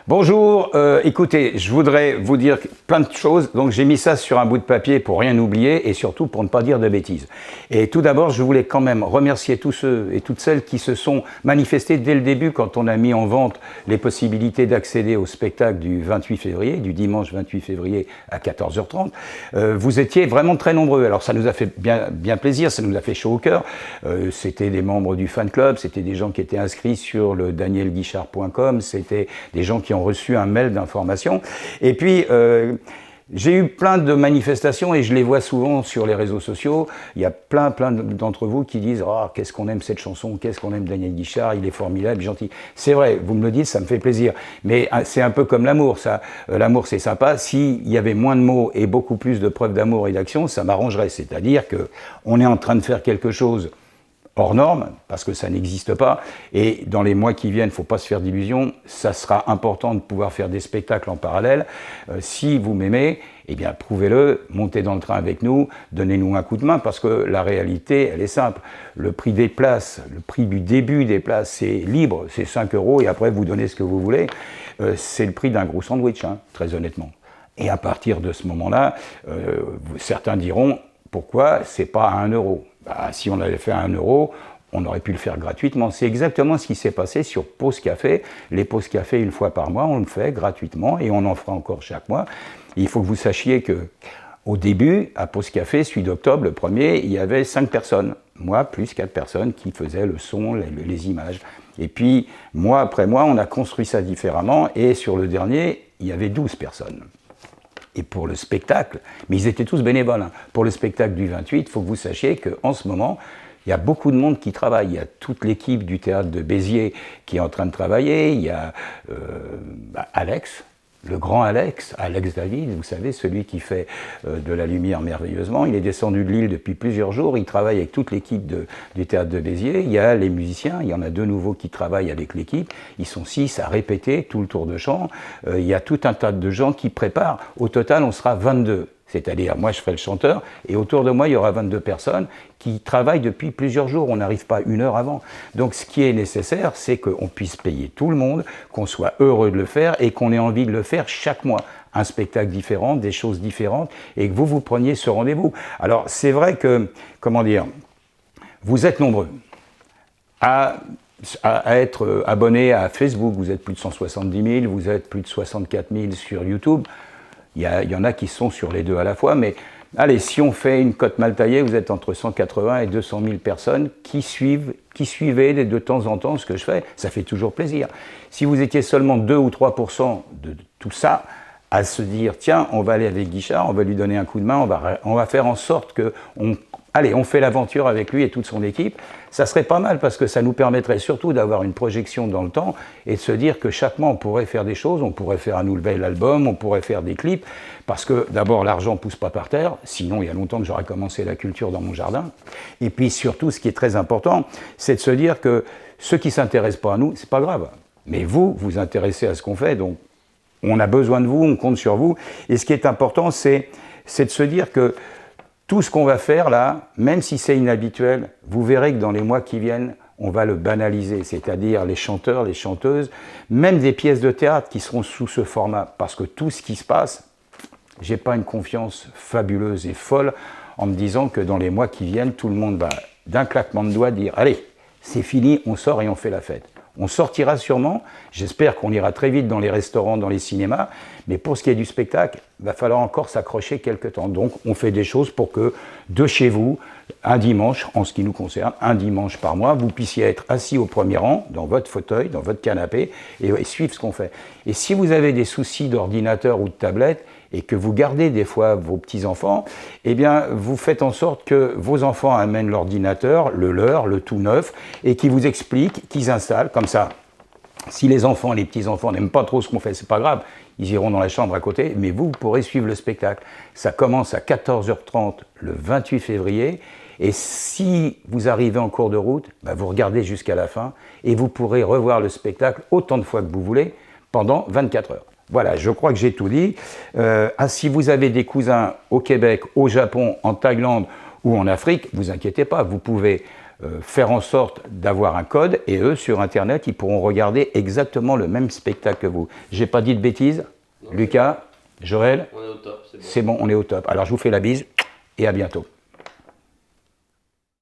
Bonjour, écoutez, je voudrais vous dire plein de choses, donc j'ai mis ça sur un bout de papier pour rien oublier et surtout pour ne pas dire de bêtises. Et tout d'abord, je voulais quand même remercier tous ceux et toutes celles qui se sont manifestés dès le début quand on a mis en vente les possibilités d'accéder au spectacle du 28 février, du dimanche 28 février à 14h30. Vous étiez vraiment très nombreux, alors ça nous a fait bien plaisir, ça nous a fait chaud au cœur. C'était des membres du fan club, c'était des gens qui étaient inscrits sur le danielguichard.com, c'était des gens qui ont reçu un mail d'information. Et puis, j'ai eu plein de manifestations et je les vois souvent sur les réseaux sociaux. Il y a plein d'entre vous qui disent « Oh, qu'est-ce qu'on aime cette chanson, qu'est-ce qu'on aime Daniel Guichard, il est formidable, gentil. » C'est vrai, vous me le dites, ça me fait plaisir. Mais c'est un peu comme l'amour, ça. L'amour, c'est sympa. S'il y avait moins de mots et beaucoup plus de preuves d'amour et d'action, ça m'arrangerait. C'est-à-dire qu'on est en train de faire quelque chose hors norme, parce que ça n'existe pas, et dans les mois qui viennent, il ne faut pas se faire d'illusions, ça sera important de pouvoir faire des spectacles en parallèle. Si vous m'aimez, eh bien prouvez-le, montez dans le train avec nous, donnez-nous un coup de main, parce que la réalité, elle est simple. Le prix des places, le prix du début des places, c'est libre, c'est 5 €, et après vous donnez ce que vous voulez. C'est le prix d'un gros sandwich, hein, très honnêtement. Et à partir de ce moment-là, certains diront, pourquoi c'est pas à 1 €? Bah, si on avait fait à 1 €, on aurait pu le faire gratuitement. C'est exactement ce qui s'est passé sur Pause Café. Les pauses café, une fois par mois, on le fait gratuitement et on en fera encore chaque mois. Et il faut que vous sachiez que au début, à Pause Café, celui d'octobre, le premier, il y avait 5 personnes. Moi, plus 4 personnes qui faisaient le son, les images. Et puis, mois après mois, on a construit ça différemment. Et sur le dernier, il y avait 12 personnes. Et pour le spectacle, mais ils étaient tous bénévoles, hein. Pour le spectacle du 28, il faut que vous sachiez qu'en ce moment, il y a beaucoup de monde qui travaille. Il y a toute l'équipe du théâtre de Béziers qui est en train de travailler. Il y a Alex, le grand Alex David, vous savez, celui qui fait de la lumière merveilleusement. Il est descendu de l'île depuis plusieurs jours. Il travaille avec toute l'équipe du théâtre de Béziers. Il y a les musiciens. Il y en a 2 nouveaux qui travaillent avec l'équipe. Ils sont 6 à répéter tout le tour de chant. Il y a tout un tas de gens qui préparent. Au total, on sera 22. C'est-à-dire, moi, je ferai le chanteur, et autour de moi, il y aura 22 personnes qui travaillent depuis plusieurs jours. On n'arrive pas 1 heure avant. Donc, ce qui est nécessaire, c'est qu'on puisse payer tout le monde, qu'on soit heureux de le faire, et qu'on ait envie de le faire chaque mois. Un spectacle différent, des choses différentes, et que vous preniez ce rendez-vous. Alors, c'est vrai que, comment dire, vous êtes nombreux à être abonnés à Facebook. Vous êtes plus de 170 000, vous êtes plus de 64 000 sur YouTube. Il y en a qui sont sur les deux à la fois, mais allez, si on fait une cote mal taillée, vous êtes entre 180 et 200 000 personnes qui suivaient de temps en temps ce que je fais. Ça fait toujours plaisir. Si vous étiez seulement 2 ou 3% de tout ça, à se dire, tiens, on va aller avec Guichard, on va lui donner un coup de main, on va faire en sorte que on fait l'aventure avec lui et toute son équipe, ça serait pas mal parce que ça nous permettrait surtout d'avoir une projection dans le temps et de se dire que chaque mois on pourrait faire des choses, on pourrait faire un nouvel album, on pourrait faire des clips, parce que d'abord l'argent pousse pas par terre, sinon il y a longtemps que j'aurais commencé la culture dans mon jardin, et puis surtout ce qui est très important, c'est de se dire que ceux qui s'intéressent pas à nous, c'est pas grave, mais vous vous intéressez à ce qu'on fait, donc on a besoin de vous, on compte sur vous, et ce qui est important c'est de se dire que tout ce qu'on va faire là, même si c'est inhabituel, vous verrez que dans les mois qui viennent, on va le banaliser, c'est-à-dire les chanteurs, les chanteuses, même des pièces de théâtre qui seront sous ce format, parce que tout ce qui se passe, j'ai pas une confiance fabuleuse et folle en me disant que dans les mois qui viennent, tout le monde va d'un claquement de doigts dire « Allez, c'est fini, on sort et on fait la fête ». On sortira sûrement, j'espère qu'on ira très vite dans les restaurants, dans les cinémas, mais pour ce qui est du spectacle, il va falloir encore s'accrocher quelques temps. Donc on fait des choses pour que de chez vous, un dimanche, en ce qui nous concerne, un dimanche par mois, vous puissiez être assis au premier rang, dans votre fauteuil, dans votre canapé, et suivre ce qu'on fait. Et si vous avez des soucis d'ordinateur ou de tablette, et que vous gardez des fois vos petits-enfants, eh bien, vous faites en sorte que vos enfants amènent l'ordinateur, le leur, le tout neuf, et qu'ils vous expliquent, qu'ils installent, comme ça. Si les enfants, les petits-enfants n'aiment pas trop ce qu'on fait, c'est pas grave, ils iront dans la chambre à côté, mais vous pourrez suivre le spectacle. Ça commence à 14h30 le 28 février, et si vous arrivez en cours de route, bah vous regardez jusqu'à la fin, et vous pourrez revoir le spectacle autant de fois que vous voulez, pendant 24 heures. Voilà, je crois que j'ai tout dit. Si vous avez des cousins au Québec, au Japon, en Thaïlande ou en Afrique, vous inquiétez pas, vous pouvez faire en sorte d'avoir un code, et eux, sur Internet, ils pourront regarder exactement le même spectacle que vous. J'ai pas dit de bêtises? Non. Lucas, Joël? On est au top, c'est bon, on est au top. Alors je vous fais la bise, et à bientôt.